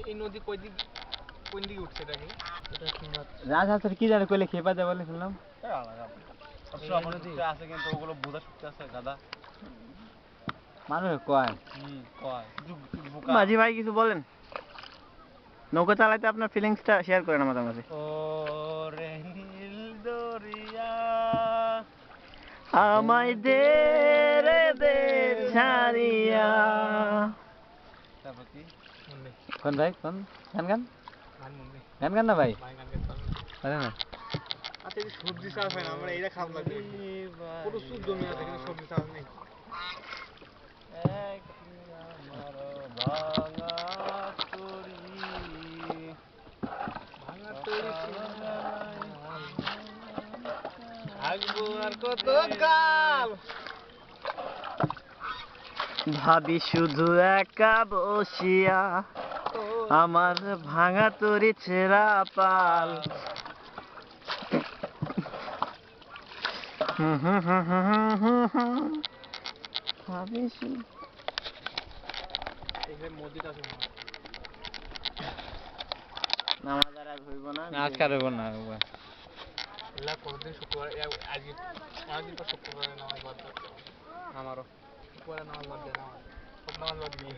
এই নদী কোন দিকে উঠছে এটা কি? রাজহাঁসের কি জানে কইলে খেপা দেয় বলে শুনলাম। আছে কিন্তু ওগুলো বোঝা শক্তি আছে গাদা। মানুষ কয় কয় মাঝি ভাই কিছু বলেন, নৌকা চালাইতে আপনার ফিলিংসটা শেয়ার করেন আমাদের মাঝে। ও রে নীল দরিয়া আমায় দে রে দে ছাড়িয়া। তারপর কি কোন ভাই কোন গান গান গান গান না ভাই আরে না আচ্ছা এই সবজি চাষ হয় না, আমরা এইটা খাওয়া লাগবে। প্রচুর জমি আছে কিন্তু সবজি চাষ নেই। থাকবো আর কত কাল, ভাবি শুধু একা বসিয়া আমার ভাঙা তরি ছেঁড়া পাল। ভাবি শুধু এখানে মসজিদ আছে নামাজ আর আজ হইব না। আজকে আর হইব না এলা কোনদিন শুক্রবার আজকে অনেকদিন পর শুক্রবারে নামাজ বাদ যাচ্ছে আমারও। শুক্রবারে নামাজ বাদ দেয় না আমার, সব নামাজ বাদ দিয়ে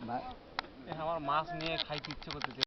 ভাই আমার মাছ নিয়ে খাইতে ইচ্ছে করতেছে।